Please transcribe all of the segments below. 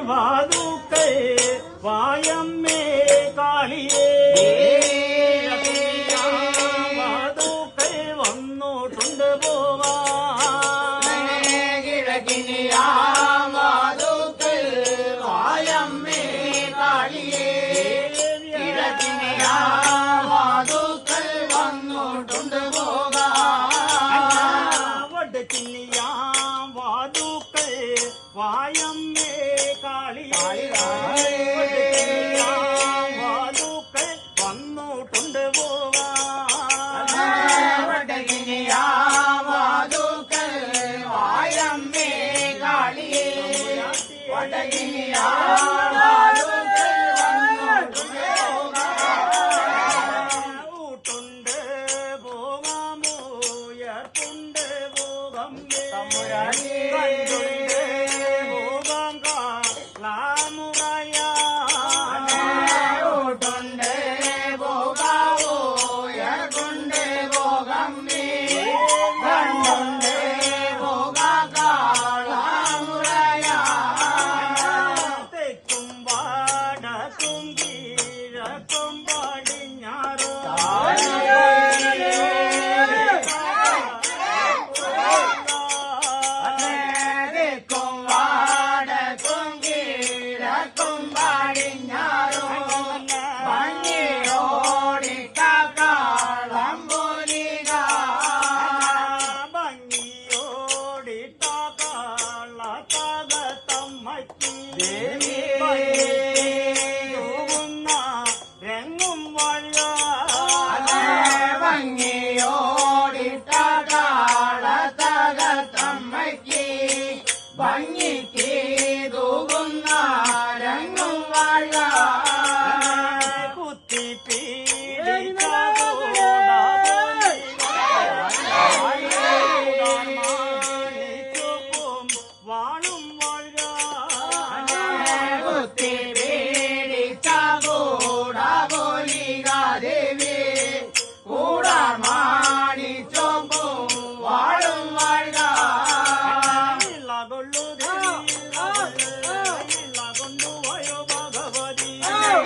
വാതുക്കൾ വായമ്മേ കാളിയേ വാതുക്കൾ വന്നോട്ടുണ്ട് പോവാൻ വാതുക്കൾ വായമ്മേ കാളിയേ വാതുക്കൾ വന്നോട്ടുണ്ട് പോകാൻ വാതുക്കൾ വായമ്മേ കാളിയേ വാതുക്കൾ വന്നോട്ടുണ്ട് പോവാൻ വാതുക്കൾ വായമ്മേ കാളിയേ ൂട്ടുണ്ട് പോകാമോയത്തുണ്ട് പോകമ്മേ പോകാം കാമുറയാ ൂട്ടുണ്ട് പോകാവോ കൊണ്ട് പോകമ്മേ കണ്ടുണ്ട് പോകാമുറയാ തെക്കും വാടക്കും കീഴക്കും പടിഞ്ഞാറോ ും വാടക്കും കീഴക്കും പാടിഞ്ഞാറും ഭംഗിയോടിട്ട കാളമ്പൂലിക ഭംഗിയോടിട്ട കാളത്തകത്തമ്മയ്ക്ക് രംഗും വഴ ഭംഗിയോടിട്ട കാളത്തകത്തമ്മയ്ക്ക് ഭംഗിക്ക് തൂകുന്ന രംഗും വാഴ കുത്തി വാളും വഴ കുത്തി പീഡിച്ച കൂടപോലികാദേവി കൂടമാണിച്ചോമ്പും വാഴും വാഴ കൊണ്ടുപോയോ ഭഗവതി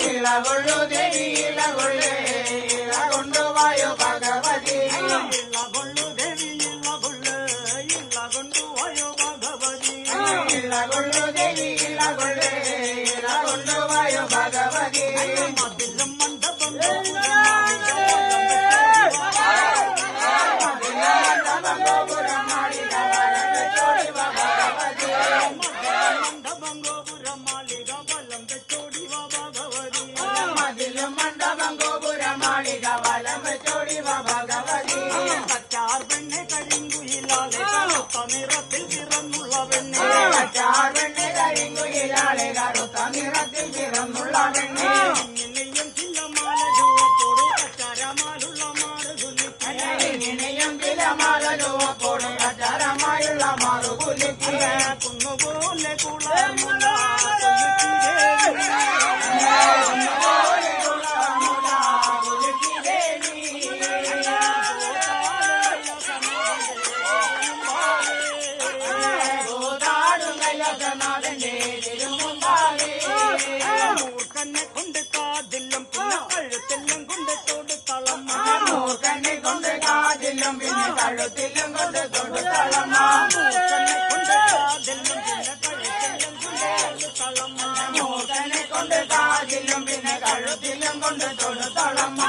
ഇളകൊള്ളു ദേവി ഇളകൊള്ളേ ഇളകൊണ്ടുപോയോ ഭഗവതി കൊള്ളു ദേവി കൊണ്ടുപോയോ ഭഗവതി ഇളകൊള്ളു ദേവി ഇളകൊള്ളേ ഇളകൊണ്ടുപോയോ ഭഗവതി മതിലും മണ്ഡപം മണ്ഡപം ഗോപുരം മാളിക ബലം വെച്ചോടി വാ ഭഗവതി മതിലും മണ്ഡപം ഗോപുരമാളിക വലം വെച്ചോടി ഭഗവതി പച്ചാർ പെണ്ണെ കരിങ്കുയിലാലെ കറുത്ത നിറത്തിൽ പിറന്നുള്ള പെണ്ണെ പെണ്ണെ കരിങ്കുയിലാളെ കറുത്ത നിറത്തിൽ പിറന്നുള്ള പെണ്ണെ ഇങ്ങനെയും ചില്ലമാല ചുവപ്പോട് കച്ചാരമാലുള്ള മാറ് കുലിക്ക് ഇനിയും വിലമാലപ്പോഴും കച്ചാരമായുള്ള മാറുകുലിക്ക് കുന്നുപോലെ കുളമുല മൂർക്കന്നെ കൊണ്ട് കാതിലും പിന്നെ കഴുത്തെല്ലാം കൊണ്ട് തൊടുത്തളം മൂർക്കനെ കൊണ്ട് കാതിലും പിന്നെ കഴുത്തിലും കൊണ്ട് തൊടുത്തളമ്മ മൂർക്കന്നെ കൊണ്ട് കാതിലും പിന്നെ കഴുത്തെല്ലാം കൊണ്ട് തൊടുത്തളം മൂർക്കനെ കൊണ്ട് കാതിലും പിന്നെ കഴുത്തിലും കൊണ്ട് തൊടുത്തളമ്മ